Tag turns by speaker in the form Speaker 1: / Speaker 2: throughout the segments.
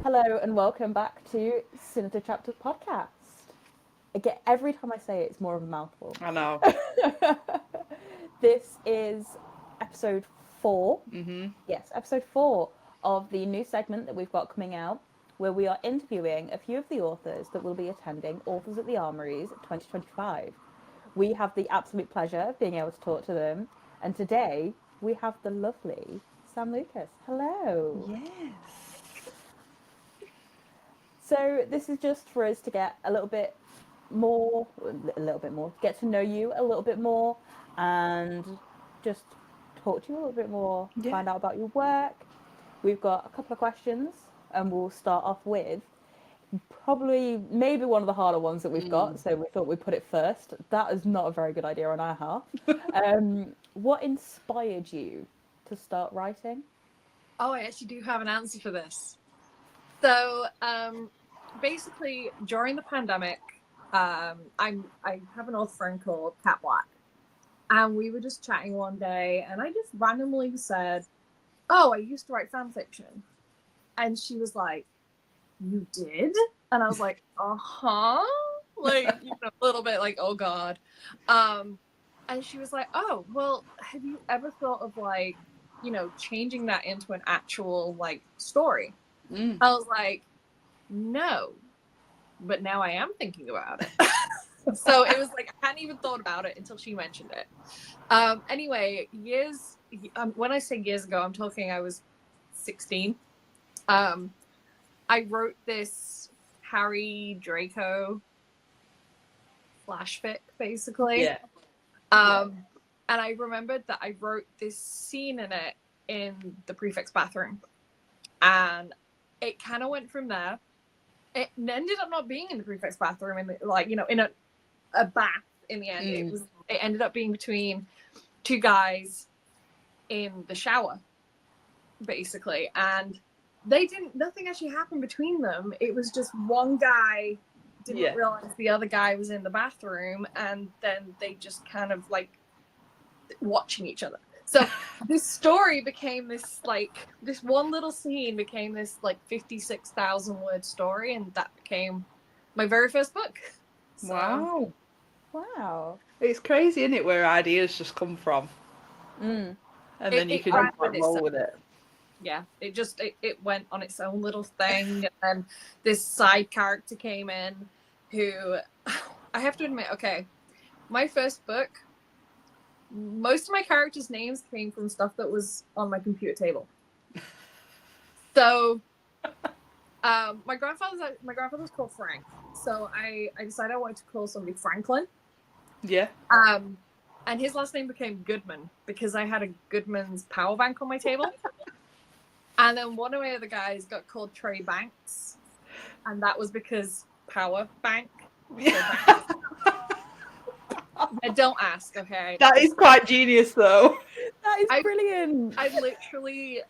Speaker 1: Hello and welcome back to Sinister Chapters podcast. Again, every time I say it, it's more of a mouthful.
Speaker 2: I know.
Speaker 1: This is episode 4.
Speaker 2: Mm-hmm.
Speaker 1: Yes, episode 4 of the new segment that we've got coming out, where we are interviewing a few of the authors that will be attending Authors at the Armories 2025. We have the absolute pleasure of being able to talk to them, and today we have the lovely S.Lucas. Hello.
Speaker 2: Yes.
Speaker 1: So this is just for us to get a little bit more, get to know you a little bit more, and just talk to you a little bit more,
Speaker 2: Yeah.
Speaker 1: find out about your work. We've got a couple of questions, and we'll start off with maybe one of the harder ones that we've got. So we thought we'd put it first. That is not a very good idea on our half. What inspired you to start writing?
Speaker 3: Oh, I actually do have an answer for this. So, basically, during the pandemic, I have an old friend called Cat Black, and we were just chatting one day, and I just randomly said, "Oh, I used to write fan fiction," and she was like, "You did?" And I was like, "Uh-huh," like a little bit like, "Oh God," and she was like, "Oh, well, have you ever thought of changing that into an actual story?" I was like, no, but now I am thinking about it. So it was like I hadn't even thought about it until she mentioned it. Anyway, when I say years ago, I'm talking I was 16. I wrote this Harry Draco flash fic, basically.
Speaker 2: Yeah.
Speaker 3: And I remembered that I wrote this scene in it in the prefect's bathroom, and it kind of went from there. It ended up not being in the prefect's bathroom, in a bath. In the end, it ended up being between two guys in the shower, basically, and nothing actually happened between them. It was just one guy didn't realize the other guy was in the bathroom, and then they just kind of watching each other. So this story became this one little scene became this 56,000 word story, and that became my very first book. So,
Speaker 1: Wow.
Speaker 2: It's crazy, isn't it, where ideas just come from. And then you can roll with it.
Speaker 3: Yeah, it went on its own little thing, and then this side character came in who, I have to admit, okay, my first book, most of my characters' names came from stuff that was on my computer table. So, my grandfather's called Frank. So I decided I wanted to call somebody Franklin.
Speaker 2: Yeah.
Speaker 3: And his last name became Goodman because I had a Goodman's power bank on my table. And then one of my other guys got called Trey Banks, and that was because power bank.
Speaker 2: Yeah.
Speaker 3: Don't ask, okay?
Speaker 2: That is quite genius, though.
Speaker 1: That is brilliant.
Speaker 3: I literally,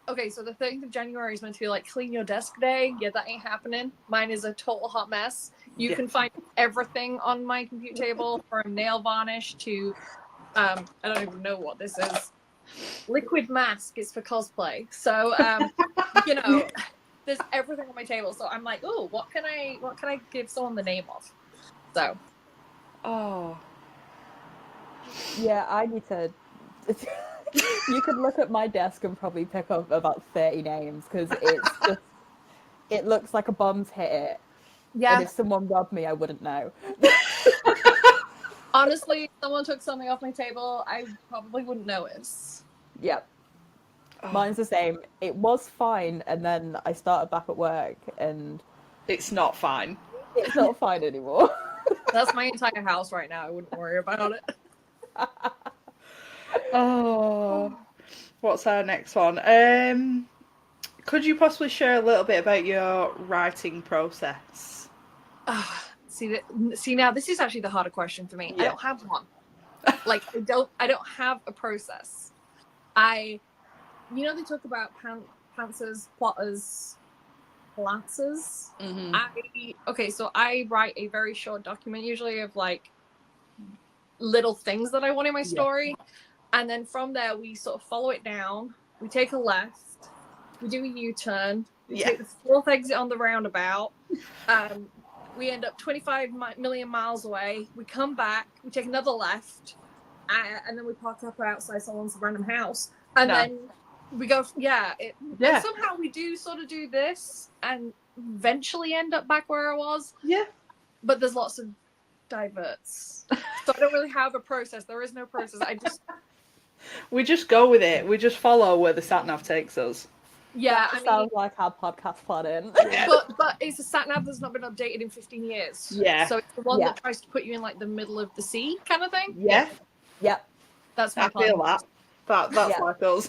Speaker 3: okay, so the 13th of January is meant to be clean your desk day. Yeah, that ain't happening. Mine is a total hot mess. You can find everything on my computer table, from nail varnish to, I don't even know what this is. Liquid mask is for cosplay. So, there's everything on my table. So I'm like, oh, what can I give someone the name of? So.
Speaker 2: Oh.
Speaker 1: Yeah, I need to. You could look at my desk and probably pick up about 30 names because it looks like a bomb's hit it.
Speaker 3: Yeah.
Speaker 1: And if someone robbed me, I wouldn't know.
Speaker 3: Honestly, if someone took something off my table, I probably wouldn't notice.
Speaker 1: Yep. Mine's the same. It was fine, and then I started back at work, and
Speaker 2: it's not fine.
Speaker 1: It's not fine anymore.
Speaker 3: That's my entire house right now. I wouldn't worry about it.
Speaker 2: Oh, what's our next one? Could you possibly share a little bit about your writing process?
Speaker 3: See, now this is actually the harder question for me. Yeah. I don't have one. I don't have a process. They talk about pantsers, plotters, glancers.
Speaker 2: Mm-hmm.
Speaker 3: So I write a very short document, usually of little things that I want in my story. And then from there, we sort of follow it down. We take a left. We do a U-turn. We
Speaker 2: Yeah.
Speaker 3: take the fourth exit on the roundabout. We end up 25 million miles away. We come back. We take another left, and then we park up outside someone's random house. And then we go. And somehow we do sort of do this, and eventually end up back where I was.
Speaker 2: Yeah.
Speaker 3: But there's lots of diverts, so I don't really have a process. There is no process.
Speaker 2: We just go with it. We just follow where the sat nav takes us.
Speaker 3: Yeah,
Speaker 1: That sounds like our podcast planning.
Speaker 3: but it's a sat nav that's not been updated in 15 years.
Speaker 2: Yeah.
Speaker 3: So it's the one that tries to put you in like the middle of the sea kind of thing.
Speaker 2: Yeah.
Speaker 1: Yep.
Speaker 3: That's my
Speaker 2: I feel that. That's like us.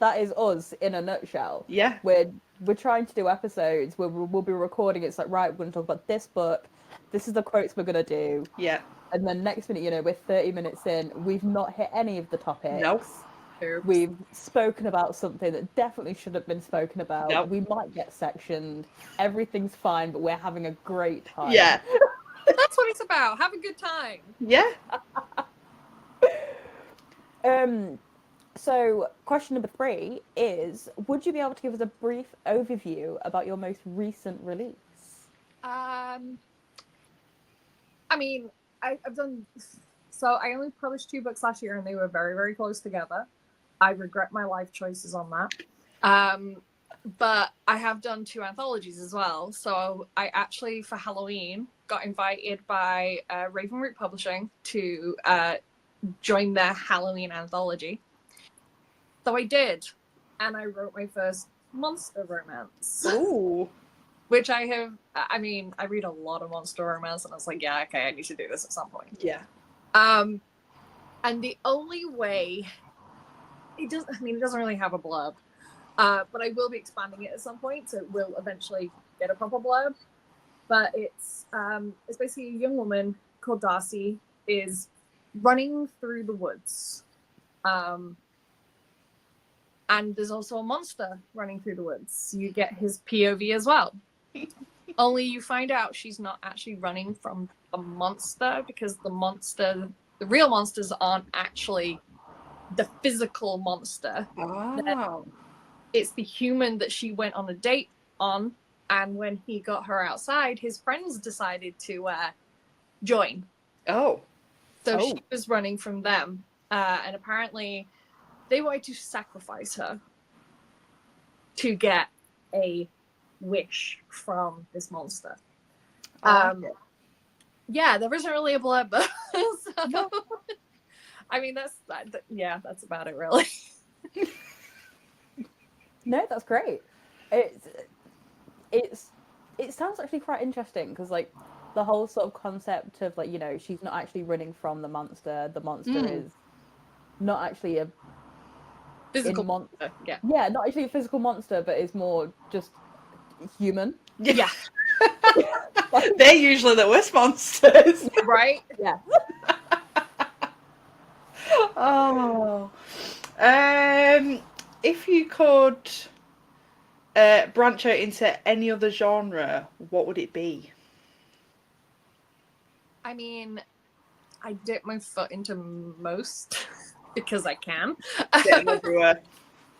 Speaker 1: That is us in a nutshell.
Speaker 2: Yeah.
Speaker 1: We're trying to do episodes where we'll be recording. It's like, right, we're going to talk about this book. This is the quotes we're going to do.
Speaker 2: Yeah.
Speaker 1: And then next minute, you know, we're 30 minutes in. We've not hit any of the topics.
Speaker 2: Nope.
Speaker 1: We've spoken about something that definitely should have been spoken about.
Speaker 2: Nope.
Speaker 1: We might get sectioned. Everything's fine, but we're having a great time.
Speaker 2: Yeah.
Speaker 3: That's what it's about. Have a good time.
Speaker 2: Yeah.
Speaker 1: So, question number 3 is, would you be able to give us a brief overview about your most recent release?
Speaker 3: I mean, I've done... So I only published 2 books last year, and they were very, very close together. I regret my life choices on that. But I have done 2 anthologies as well. So I actually, for Halloween, got invited by Ravenroot Publishing to join their Halloween anthology. So I did, and I wrote my first monster romance.
Speaker 2: Ooh.
Speaker 3: Which I read a lot of monster romance, and I was like, yeah, okay, I need to do this at some point.
Speaker 2: Yeah.
Speaker 3: And the only way it doesn't really have a blurb, but I will be expanding it at some point, so it will eventually get a proper blurb. But it's basically a young woman called Darcy is running through the woods, and there's also a monster running through the woods. You get his POV as well. Only you find out she's not actually running from a monster, because the real monsters aren't actually the physical monster.
Speaker 2: Oh.
Speaker 3: It's the human that she went on a date on, and when he got her outside, his friends decided to join.
Speaker 2: Oh.
Speaker 3: So she was running from them, and apparently they wanted to sacrifice her to get a wish from this monster. Yeah, there isn't really a blurb, so I mean that's about it really.
Speaker 1: No, that's great. It sounds actually quite interesting, because like the whole sort of concept of like, you know, she's not actually running from the monster is not actually a
Speaker 3: Physical monster.
Speaker 1: Yeah, not actually a physical monster, but is more just human.
Speaker 3: Yeah.
Speaker 2: They're usually the worst monsters.
Speaker 3: Right?
Speaker 1: Yeah.
Speaker 2: Oh. If you could branch out into any other genre, what would it be?
Speaker 3: I mean, I dip my foot into most because I can.
Speaker 2: Everywhere.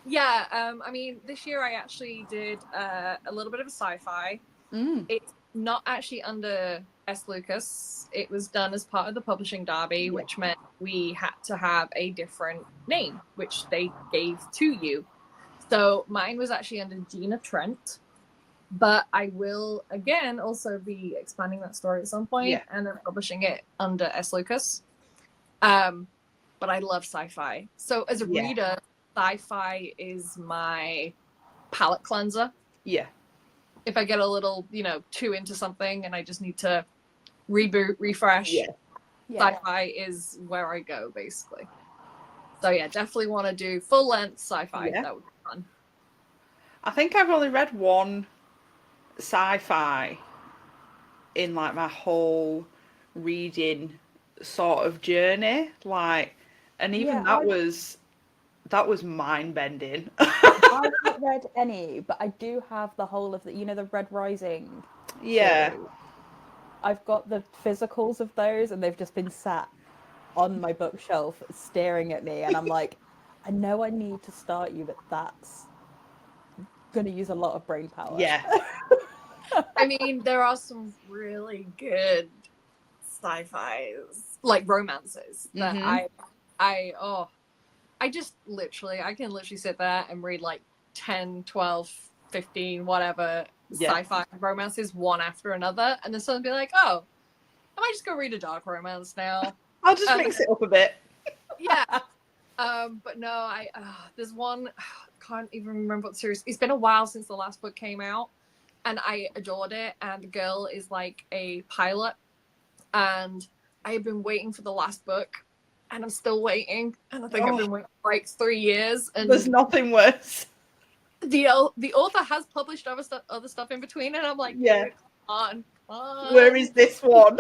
Speaker 3: Yeah, I mean, this year I actually did a little bit of a sci-fi. It's not actually under S.Lucas. It was done as part of the publishing derby, which meant we had to have a different name, which they gave to you. So mine was actually under Gina Trent, but I will, again, also be expanding that story at some point and then publishing it under S.Lucas. But I love sci-fi. So as a reader, sci-fi is my palate cleanser.
Speaker 2: Yeah.
Speaker 3: If I get a little, too into something and I just need to reboot, refresh, sci-fi is where I go, basically. So yeah, definitely want to do full-length sci-fi. That would be fun.
Speaker 2: I think I've only read one sci-fi in like my whole reading sort of journey, and even that was mind-bending.
Speaker 1: I haven't read any, but I do have the whole of the Red Rising.
Speaker 2: Yeah.
Speaker 1: Series. I've got the physicals of those, and they've just been sat on my bookshelf staring at me, and I'm like, I know I need to start you, but going to use a lot of brain power.
Speaker 2: Yeah.
Speaker 3: I mean, there are some really good sci-fis, like romances, that I just literally, I can literally sit there and read like 10, 12, 15, whatever sci-fi romances one after another, and then someone be like, oh, I might just go read a dark romance now.
Speaker 2: I'll just mix it up a bit.
Speaker 3: Yeah. But no, there's one, can't even remember what the series. It's been a while since the last book came out, and I adored it. And the girl is like a pilot, and I have been waiting for the last book, and I'm still waiting. And I think I've been waiting for like 3 years. And
Speaker 2: there's nothing worse.
Speaker 3: The author has published other stuff in between, and I'm like,
Speaker 2: yeah,
Speaker 3: come on.
Speaker 2: Where is this one?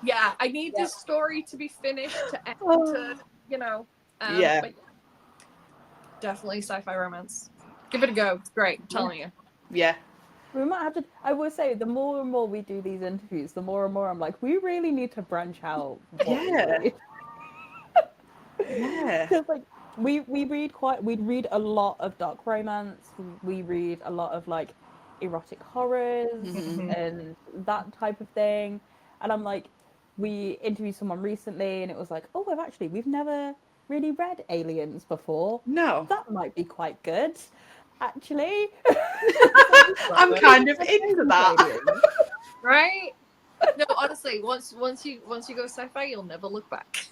Speaker 3: Yeah, I need this story to be finished to end, to, you know. But definitely sci-fi romance. Give it a go. It's great. I'm telling you.
Speaker 2: Yeah.
Speaker 1: We might have to. I will say, the more and more we do these interviews, the more and more I'm like, we really need to branch out.
Speaker 2: Yeah.
Speaker 1: Because like we read a lot of dark romance. We read a lot of like erotic horrors and that type of thing. And I'm like, we interviewed someone recently, and it was like, oh, we've never really read Aliens before.
Speaker 2: No.
Speaker 1: That might be quite good, actually.
Speaker 2: I'm kind of into that.
Speaker 3: Right? No, honestly, once you go sci-fi, you'll never look back.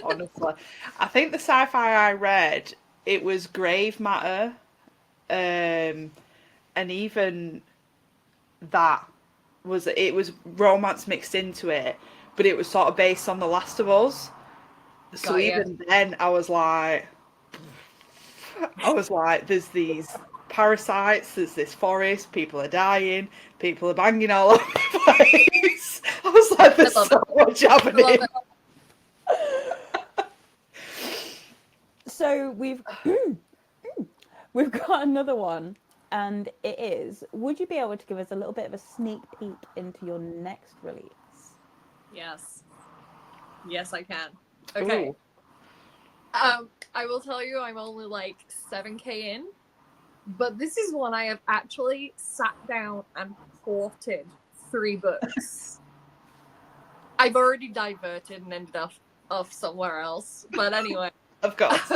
Speaker 2: Honestly. I think the sci-fi I read, it was grave matter. And even that was romance mixed into it, but it was sort of based on The Last of Us. So even then I was like, there's these parasites, there's this forest, people are dying, people are banging all over the place. I was like, there's so much happening.
Speaker 1: So we've got another one, and it is, would you be able to give us a little bit of a sneak peek into your next release?
Speaker 3: Yes, I can. Okay.
Speaker 2: Ooh.
Speaker 3: I will tell you, I'm only like 7K in, but this is one I have actually sat down and ported 3 books. I've already diverted and ended up off somewhere else, but anyway.
Speaker 2: Of course.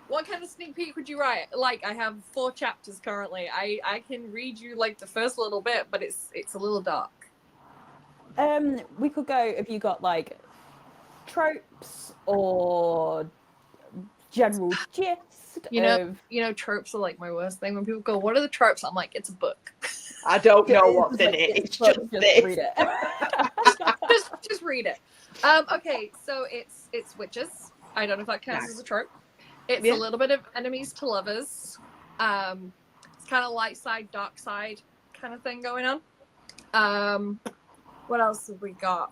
Speaker 3: What kind of sneak peek would you write? Like, I have 4 chapters currently. I can read you like the first little bit, but it's a little dark.
Speaker 1: We could go, if you got like tropes or general gist.
Speaker 3: You know, tropes are like my worst thing. When people go, "What are the tropes?" I'm like, "It's a book."
Speaker 2: I don't know what's in it. It's just this.
Speaker 1: Read it.
Speaker 3: just read it. Okay, so it's witches. I don't know if that counts as a trope. It's a little bit of enemies to lovers. It's kind of light side, dark side kind of thing going on. What else have we got?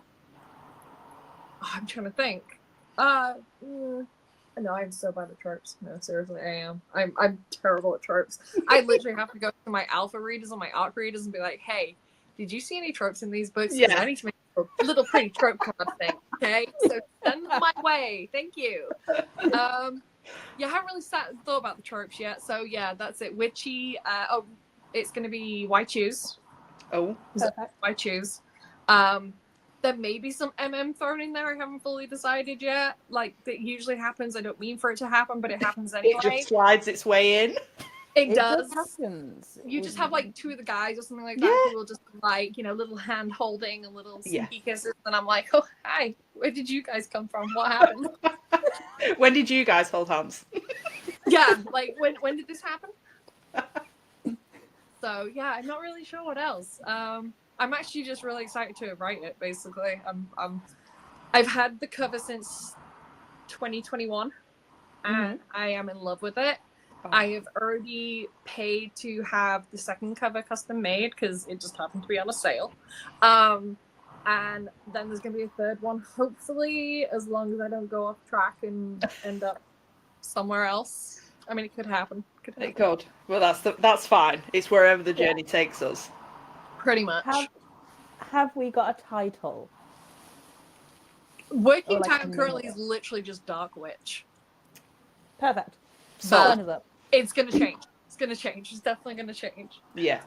Speaker 3: Oh, I'm trying to think. No, I'm so bad at tropes. No, seriously, I am. I'm terrible at tropes. I literally have to go to my alpha readers or my ARC readers and be like, "Hey, did you see any tropes in these books?
Speaker 2: Yeah.
Speaker 3: I need to make a little pretty trope card thing. Okay, so send them my way. Thank you." Yeah, I haven't really thought about the tropes yet. So yeah, that's it. Witchy. It's going to be why choose.
Speaker 2: Oh,
Speaker 3: why choose? There may be some thrown in there. I haven't fully decided yet. Like, that usually happens. I don't mean for it to happen, but it happens anyway.
Speaker 2: It just slides its way in.
Speaker 3: It does.
Speaker 1: Happens.
Speaker 3: You just have like 2 of the guys or something like that who will just like, little hand holding and little sneaky kisses, and I'm like, oh hi, where did you guys come from? What happened?
Speaker 2: When did you guys hold hands?
Speaker 3: Yeah, like when did this happen? So yeah, I'm not really sure what else. I'm actually just really excited to write it. Basically, I've had the cover since 2021, and I am in love with it. Oh. I have already paid to have the second cover custom made because it just happened to be on a sale. And then there's going to be a third one, hopefully, as long as I don't go off track and end up somewhere else. I mean, it could happen.
Speaker 2: It could. Well, that's fine. It's wherever the journey takes us.
Speaker 3: Pretty much.
Speaker 1: Have we got a title?
Speaker 3: Working title currently is literally just Dark Witch.
Speaker 1: Perfect.
Speaker 3: So it's going to change. It's gonna change. It's definitely gonna change.
Speaker 2: Yeah.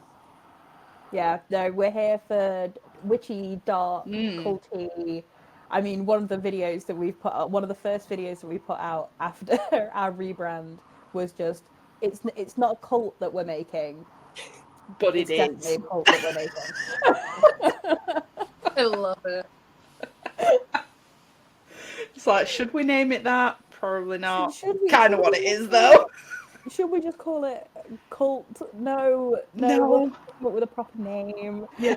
Speaker 1: Yeah, no, we're here for witchy, dark, culty. I mean, one of the videos that we've put out, one of the first videos that we put out after our rebrand was just, it's not a cult that we're making,
Speaker 2: But
Speaker 1: it's
Speaker 2: it
Speaker 1: definitely
Speaker 2: is.
Speaker 1: a cult that we're making.
Speaker 3: I love it.
Speaker 2: It's like, should we name it that? Probably not.
Speaker 1: Should we?
Speaker 2: Kind of what it is, though.
Speaker 1: Should we just call it cult? No,
Speaker 2: No.
Speaker 1: we'll come up with a proper name.
Speaker 2: Yeah.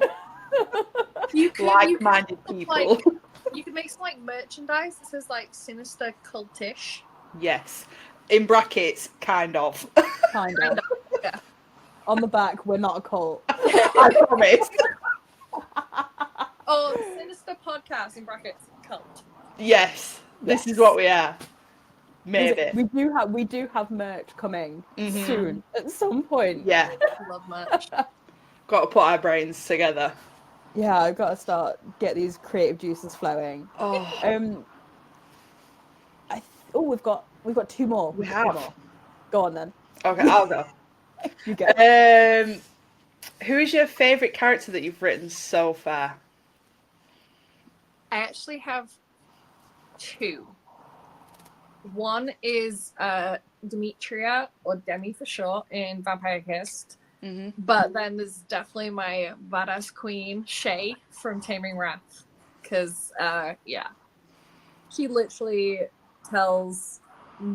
Speaker 3: You could
Speaker 2: Like-minded people.
Speaker 3: like, you could make some like merchandise that says like Sinister Cultish.
Speaker 2: Yes. In brackets, kind of.
Speaker 1: Kind of.
Speaker 3: Yeah.
Speaker 1: On the back, we're not a cult.
Speaker 2: I promise.
Speaker 3: Oh, Sinister Podcast in brackets cult.
Speaker 2: Yes. This is what we are. Maybe.
Speaker 1: We do have merch coming soon at some point.
Speaker 2: Yeah.
Speaker 3: I love merch.
Speaker 2: Got to put our brains together.
Speaker 1: Yeah, I've got to get these creative juices flowing.
Speaker 2: Oh.
Speaker 1: We've got two more.
Speaker 2: We
Speaker 1: Two
Speaker 2: have.
Speaker 1: more. Go on then.
Speaker 2: Okay, I'll go.
Speaker 1: You go.
Speaker 2: Who is your favourite character that you've written so far?
Speaker 3: I actually have two. One is Demetria, or Demi for short, in Vampire Kissed. But then there's definitely my badass queen, Shay, from Taming Wrath. Because, she literally tells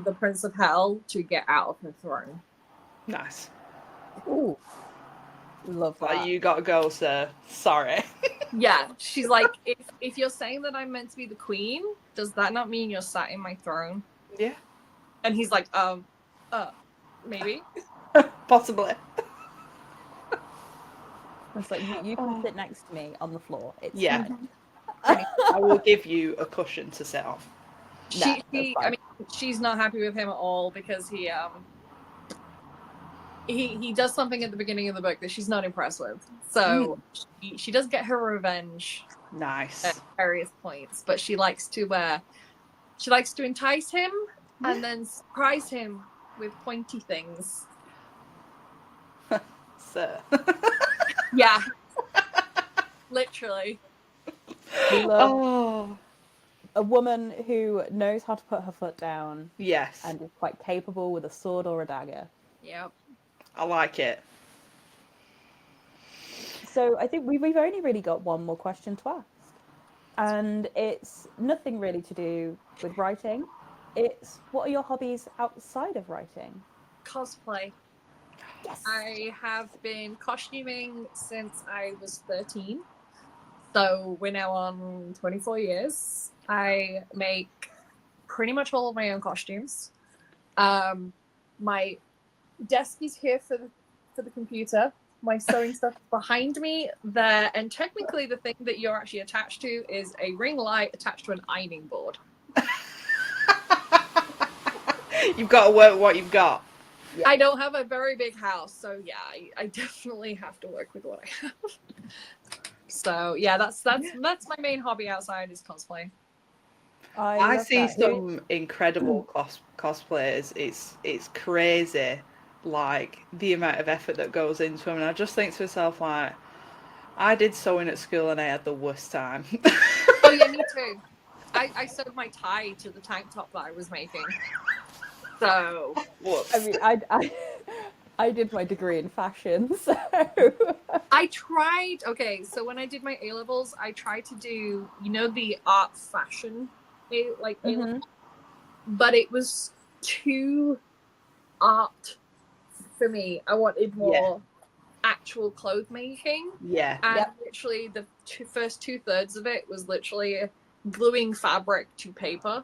Speaker 3: the Prince of Hell to get out of her throne.
Speaker 2: Nice.
Speaker 1: Ooh. Love that.
Speaker 2: Like, you gotta go, sir. Sorry.
Speaker 3: Yeah, she's like, if you're saying that I'm meant to be the queen, does that not mean you're sat in my throne?
Speaker 2: Yeah.
Speaker 3: And he's like, maybe.
Speaker 2: Possibly.
Speaker 1: It's like, you can sit next to me on the floor. It's
Speaker 2: Yeah.
Speaker 1: fine.
Speaker 2: I will give you a cushion to sit on.
Speaker 3: I mean, she's not happy with him at all because he does something at the beginning of the book that she's not impressed with. So she does get her revenge
Speaker 2: Nice.
Speaker 3: at various points, but she likes to entice him and then surprise him with pointy things.
Speaker 2: Sir.
Speaker 3: Yeah. Literally.
Speaker 1: We love
Speaker 2: Oh.
Speaker 1: a woman who knows how to put her foot down
Speaker 2: Yes.
Speaker 1: and is quite capable with a sword or a dagger.
Speaker 3: Yep.
Speaker 2: I like it.
Speaker 1: So I think we've only really got one more question to ask. And it's nothing really to do with writing. It's, what are your hobbies outside of writing?
Speaker 3: Cosplay.
Speaker 1: Yes.
Speaker 3: I have been costuming since I was 13. So we're now on 24 years. I make pretty much all of my own costumes. My desk is here for the computer. My sewing stuff behind me there, and technically the thing that you're actually attached to is a ring light attached to an ironing board.
Speaker 2: You've got to work with what you've got.
Speaker 1: Yeah.
Speaker 3: I don't have a very big house, so yeah, I definitely have to work with what I have. So yeah, that's my main hobby outside is cosplay.
Speaker 2: I
Speaker 1: love
Speaker 2: see
Speaker 1: that.
Speaker 2: some incredible cosplayers. It's crazy, like the amount of effort that goes into them. And I just think to myself, like, I did sewing at school and I had the worst time.
Speaker 3: Oh yeah, me too. I sewed my tie to the tank top that I was making. So
Speaker 2: Whoops.
Speaker 1: I mean, I did my degree in fashion, so
Speaker 3: I tried. Okay, so when I did my A-levels, I tried to do, the art fashion, A-level, but it was too art for me. I wanted more actual clothes making.
Speaker 2: Yeah.
Speaker 3: And literally the first 2/3 of it was literally gluing fabric to paper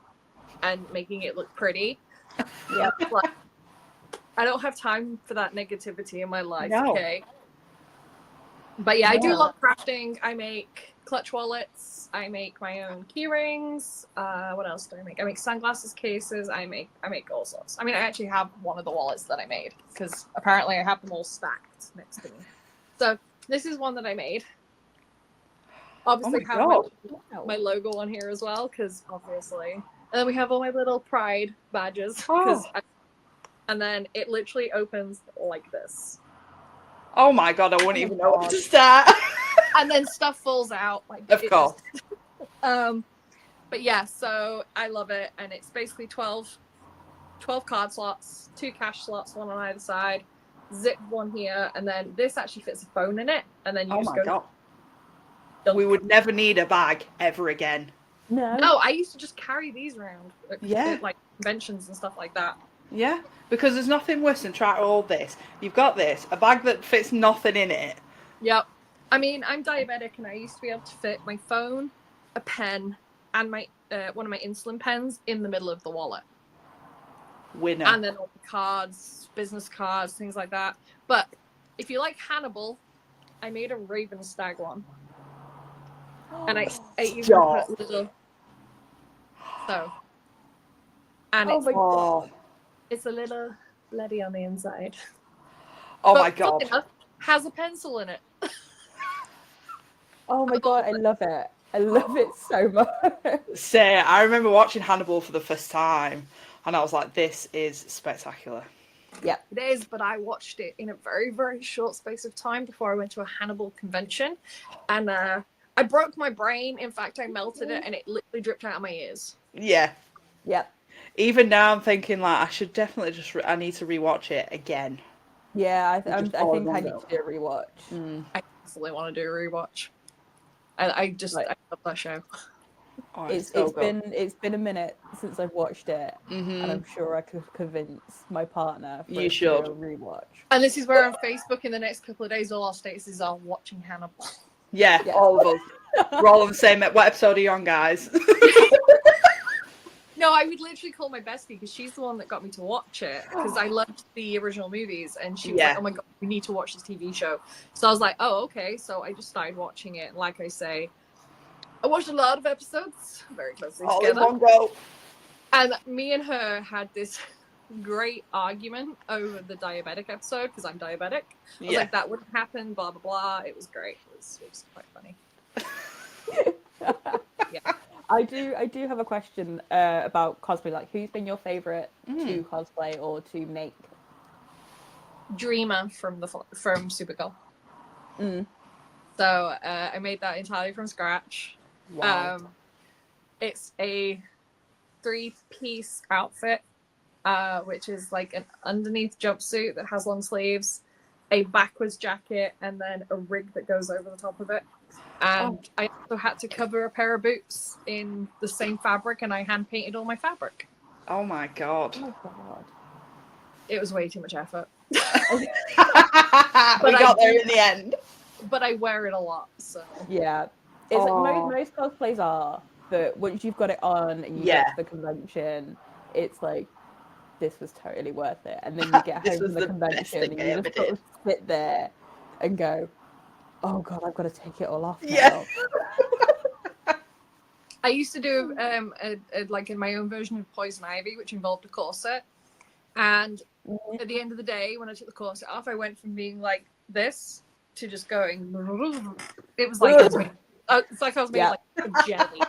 Speaker 3: and making it look pretty.
Speaker 1: yeah.
Speaker 3: Like, I don't have time for that negativity in my life.
Speaker 2: No.
Speaker 3: Okay. But yeah, I do love crafting. I make clutch wallets. I make my own key rings. What else do I make? I make sunglasses cases. I make all sorts. I mean, I actually have one of the wallets that I made because apparently I have them all stacked next to me. So this is one that I made. Obviously,
Speaker 2: Oh my
Speaker 3: have my logo on here as well because obviously. And then we have all my little pride badges
Speaker 2: Oh.
Speaker 3: because and then it literally opens like this.
Speaker 2: Oh my god, I wouldn't
Speaker 1: my
Speaker 2: even know where
Speaker 1: God.
Speaker 2: to start.
Speaker 3: And then stuff falls out. Like
Speaker 2: Of course.
Speaker 3: But yeah, so I love it, and it's basically 12 card slots, 2 cash slots, one on either side, zip one here, and then this actually fits a phone in it, and then you
Speaker 2: Oh
Speaker 3: just
Speaker 2: my
Speaker 3: go.
Speaker 2: god.
Speaker 3: Dunk.
Speaker 2: We would never need a bag ever again.
Speaker 3: No, I used to just carry these around at like conventions and stuff like that.
Speaker 2: Yeah, because there's nothing worse than trying to hold this. You've got this, a bag that fits nothing in it.
Speaker 3: Yep. I mean, I'm diabetic, and I used to be able to fit my phone, a pen, and my one of my insulin pens in the middle of the wallet.
Speaker 2: Winner.
Speaker 3: And then all the cards, business cards, things like that. But if you like Hannibal, I made a Raven Stag one. And I even
Speaker 2: Stop.
Speaker 3: put little. So. And
Speaker 1: Oh my God.
Speaker 3: it's a little bloody on the inside.
Speaker 2: Oh
Speaker 3: But
Speaker 2: my god.
Speaker 3: enough, has a pencil in it.
Speaker 1: Oh my God, I love it. I love it so much.
Speaker 2: Say, I remember watching Hannibal for the first time, and I was like, this is spectacular.
Speaker 1: Yeah.
Speaker 3: It is, but I watched it in a very, very short space of time before I went to a Hannibal convention. And I broke my brain. In fact, I melted it, and it literally dripped out of my ears.
Speaker 2: Yeah.
Speaker 1: Yep.
Speaker 2: Even now I'm thinking, like, I should definitely I need to rewatch it again.
Speaker 1: Yeah, I
Speaker 2: Just
Speaker 1: think
Speaker 2: follow
Speaker 1: I
Speaker 2: them
Speaker 1: need
Speaker 2: up.
Speaker 1: to do a rewatch.
Speaker 3: I absolutely want to do a rewatch. I love that show.
Speaker 2: Oh,
Speaker 1: It's
Speaker 2: so good.
Speaker 1: been a minute since I've watched it,
Speaker 2: Mhm.
Speaker 1: and I'm sure I could convince my partner for
Speaker 2: You
Speaker 1: us to
Speaker 2: should.
Speaker 1: do a rewatch.
Speaker 3: And this is where on Facebook in the next couple of days, all our statuses are watching Hannibal.
Speaker 2: Yeah,
Speaker 1: Yeah.
Speaker 2: all of us. We're all on the same. What episode are you on, guys?
Speaker 3: No, I would literally call my bestie because she's the one that got me to watch it because I loved the original movies, and she was
Speaker 2: Yeah.
Speaker 3: like, "Oh my god, we need to watch this TV show." So I was like, "Oh, okay." So I just started watching it, and like I say, I watched a lot of episodes very closely
Speaker 2: All in
Speaker 3: together.
Speaker 2: one go.
Speaker 3: And me and her had this great argument over the diabetic episode because I'm diabetic. I was like, that wouldn't happen, blah, blah, blah. It was great. It was quite funny. Yeah.
Speaker 1: I do have a question about cosplay. Like, who's been your favorite to cosplay or to make?
Speaker 3: Dreamer from Supergirl.
Speaker 1: Mm.
Speaker 3: So I made that entirely from scratch.
Speaker 2: Wow.
Speaker 3: It's a 3-piece outfit, which is like an underneath jumpsuit that has long sleeves, a backwards jacket, and then a rig that goes over the top of it. And I also had to cover a pair of boots in the same fabric, and I hand painted all my fabric.
Speaker 2: Oh my god.
Speaker 1: Oh my God.
Speaker 3: It was way too much effort.
Speaker 2: We got there in the end.
Speaker 3: But I wear it a lot, so.
Speaker 1: Yeah. It's like most cosplays are, but once you've got it on and you get to the convention, it's like, this was totally worth it. And then you get home from the convention and you just sort of sit there and go, oh God, I've got to take it all off now.
Speaker 2: Yeah.
Speaker 3: I used to do like in my own version of Poison Ivy, which involved a corset. And at the end of the day, when I took the corset off, I went from being like this to just going. It was like it's like I was made like a jelly.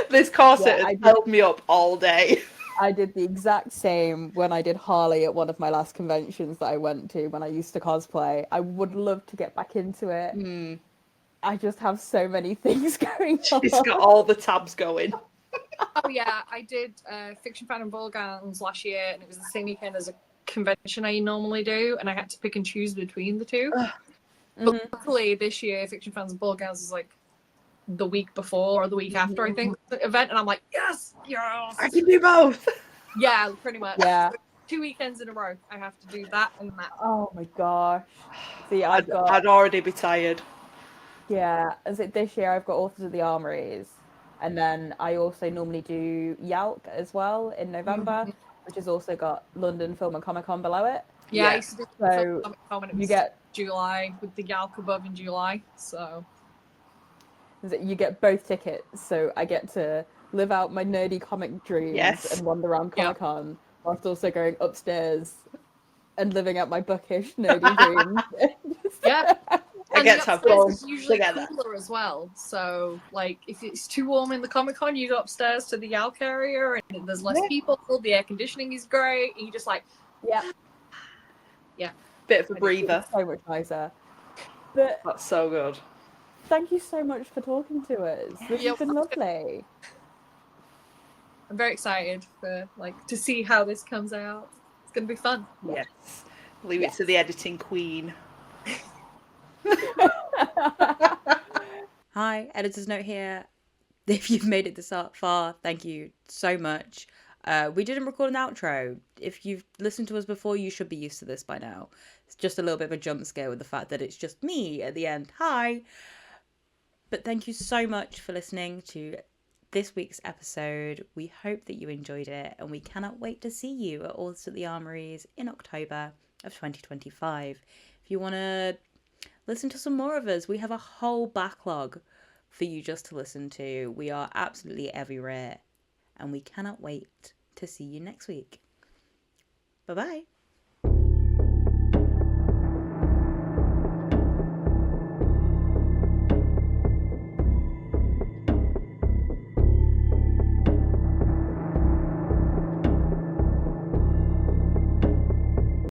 Speaker 2: This corset has held me up all day.
Speaker 1: I did the exact same when I did Harley at one of my last conventions that I went to when I used to cosplay. I would love to get back into it. I just have so many things going on.
Speaker 2: She's got all the tabs going.
Speaker 3: Oh yeah, I did Fiction Fan and Ball Gowns last year, and it was the same weekend as a convention I normally do, and I had to pick and choose between the two. But luckily this year, Fiction Fans and Ball Gowns is like the week before or the week after, I think, the event, and I'm like, yes,
Speaker 2: I can do both.
Speaker 3: Yeah, pretty much.
Speaker 1: Yeah.
Speaker 3: 2 weekends in a row, I have to do that and that.
Speaker 1: Oh my gosh. See,
Speaker 2: I'd already be tired.
Speaker 1: Yeah, as it this year I've got Authors of the Armories, and then I also normally do Yalc as well in November, which has also got London Film and Comic Con below it.
Speaker 3: Yeah, I used to do
Speaker 1: So
Speaker 3: Comic Con when it was
Speaker 1: you get
Speaker 3: July with the Yalc above in July, so
Speaker 1: you get both tickets, so I get to live out my nerdy comic dreams and wander around Comic Con whilst also going upstairs and living out my bookish nerdy dreams.
Speaker 3: Yeah.
Speaker 2: I get to have both
Speaker 3: usually
Speaker 2: together.
Speaker 3: cooler as well. So, like, if it's too warm in the Comic Con, you go upstairs to the Yalc area, and there's less people. The air conditioning is great. And you just like
Speaker 1: Yeah.
Speaker 3: Yeah.
Speaker 2: Bit of a
Speaker 3: I do.
Speaker 2: breather.
Speaker 1: So much nicer. But
Speaker 2: That's so good.
Speaker 1: thank you so much for talking to us. This
Speaker 3: Yeah.
Speaker 1: has been lovely.
Speaker 3: I'm very excited for to see how this comes out. It's gonna be fun.
Speaker 2: Yes. Leave
Speaker 1: Yes.
Speaker 2: it to the editing queen.
Speaker 4: Hi, editor's note here. If you've made it this far, thank you so much. We didn't record an outro. If you've listened to us before, you should be used to this by now. It's just a little bit of a jump scare with the fact that it's just me at the end. Hi! But thank you so much for listening to this week's episode. We hope that you enjoyed it, and we cannot wait to see you at Authors at the Armories in October of 2025. If you want to listen to some more of us, we have a whole backlog for you just to listen to. We are absolutely everywhere, and we cannot wait to see you next week. Bye bye.